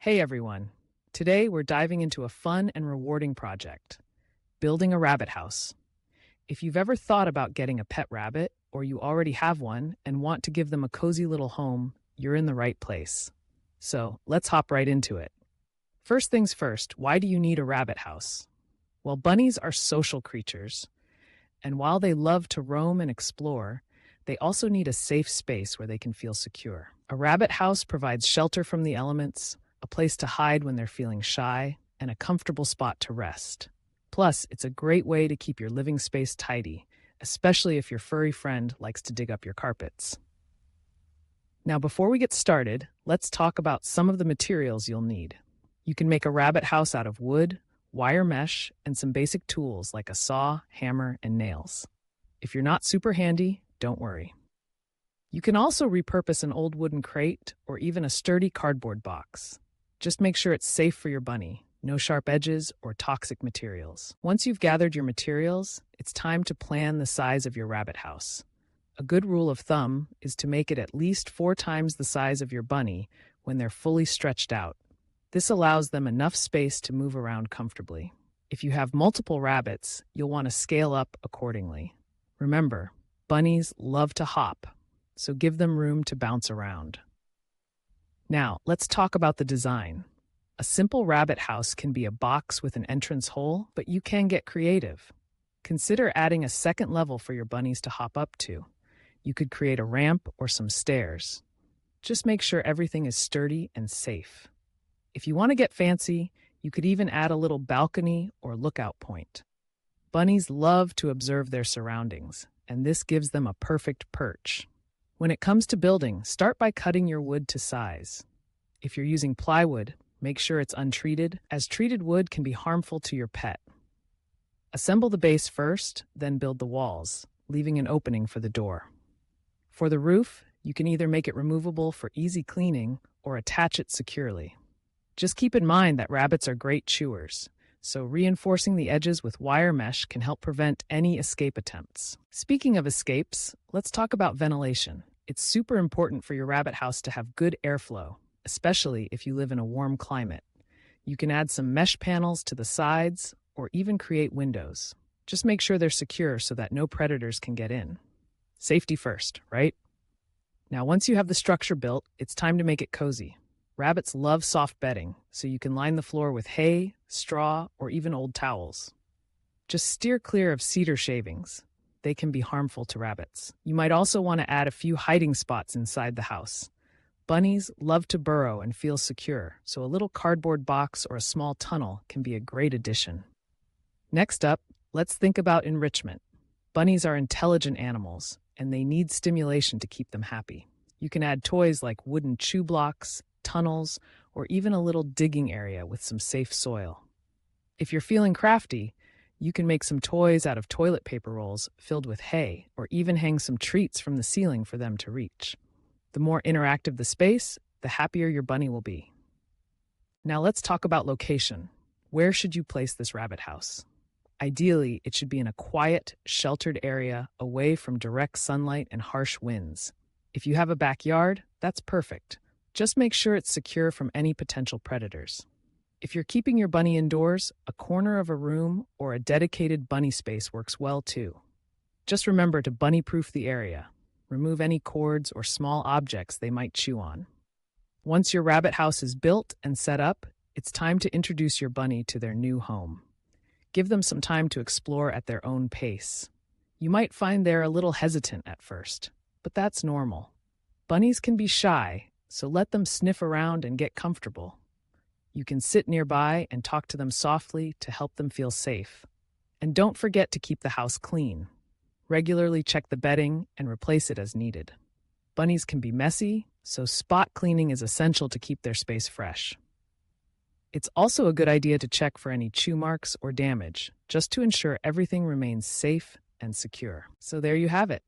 Hey everyone! Today we're diving into a fun and rewarding project, building a rabbit house. If you've ever thought about getting a pet rabbit, or you already have one and want to give them a cozy little home, you're in the right place. So let's hop right into it. First things first, why do you need a rabbit house? Well, bunnies are social creatures, and while they love to roam and explore, they also need a safe space where they can feel secure. A rabbit house provides shelter from the elements, a place to hide when they're feeling shy, and a comfortable spot to rest. Plus, it's a great way to keep your living space tidy, especially if your furry friend likes to dig up your carpets. Now, before we get started, let's talk about some of the materials you'll need. You can make a rabbit house out of wood, wire mesh, and some basic tools like a saw, hammer, and nails. If you're not super handy, don't worry. You can also repurpose an old wooden crate or even a sturdy cardboard box. Just make sure it's safe for your bunny, no sharp edges or toxic materials. Once you've gathered your materials, it's time to plan the size of your rabbit house. A good rule of thumb is to make it at least 4 times the size of your bunny when they're fully stretched out. This allows them enough space to move around comfortably. If you have multiple rabbits, you'll want to scale up accordingly. Remember, bunnies love to hop, so give them room to bounce around. Now, let's talk about the design. A simple rabbit house can be a box with an entrance hole, but you can get creative. Consider adding a second level for your bunnies to hop up to. You could create a ramp or some stairs. Just make sure everything is sturdy and safe. If you want to get fancy, you could even add a little balcony or lookout point. Bunnies love to observe their surroundings, and this gives them a perfect perch. When it comes to building, start by cutting your wood to size. If you're using plywood, make sure it's untreated, as treated wood can be harmful to your pet. Assemble the base first, then build the walls, leaving an opening for the door. For the roof, you can either make it removable for easy cleaning or attach it securely. Just keep in mind that rabbits are great chewers, so reinforcing the edges with wire mesh can help prevent any escape attempts. Speaking of escapes, let's talk about ventilation. It's super important for your rabbit house to have good airflow, especially if you live in a warm climate. You can add some mesh panels to the sides or even create windows. Just make sure they're secure so that no predators can get in. Safety first, right? Now, once you have the structure built, it's time to make it cozy. Rabbits love soft bedding, so you can line the floor with hay, straw, or even old towels. Just steer clear of cedar shavings. They can be harmful to rabbits. You might also want to add a few hiding spots inside the house. Bunnies love to burrow and feel secure, so a little cardboard box or a small tunnel can be a great addition. Next up, let's think about enrichment. Bunnies are intelligent animals, and they need stimulation to keep them happy. You can add toys like wooden chew blocks, tunnels, or even a little digging area with some safe soil. If you're feeling crafty, you can make some toys out of toilet paper rolls filled with hay, or even hang some treats from the ceiling for them to reach. The more interactive the space, the happier your bunny will be. Now let's talk about location. Where should you place this rabbit house? Ideally, it should be in a quiet, sheltered area away from direct sunlight and harsh winds. If you have a backyard, that's perfect. Just make sure it's secure from any potential predators. If you're keeping your bunny indoors, a corner of a room or a dedicated bunny space works well too. Just remember to bunny-proof the area. Remove any cords or small objects they might chew on. Once your rabbit house is built and set up, it's time to introduce your bunny to their new home. Give them some time to explore at their own pace. You might find they're a little hesitant at first, but that's normal. Bunnies can be shy, so let them sniff around and get comfortable. You can sit nearby and talk to them softly to help them feel safe. And don't forget to keep the house clean. Regularly check the bedding and replace it as needed. Bunnies can be messy, so spot cleaning is essential to keep their space fresh. It's also a good idea to check for any chew marks or damage, just to ensure everything remains safe and secure. So there you have it.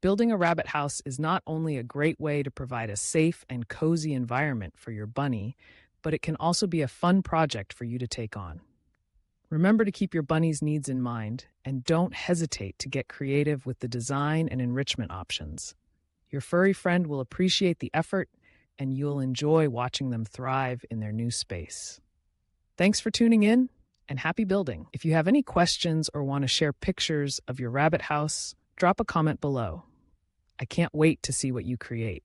Building a rabbit house is not only a great way to provide a safe and cozy environment for your bunny, but it can also be a fun project for you to take on. Remember to keep your bunny's needs in mind, and don't hesitate to get creative with the design and enrichment options. Your furry friend will appreciate the effort, and you'll enjoy watching them thrive in their new space. Thanks for tuning in, and happy building. If you have any questions or want to share pictures of your rabbit house, drop a comment below. I can't wait to see what you create.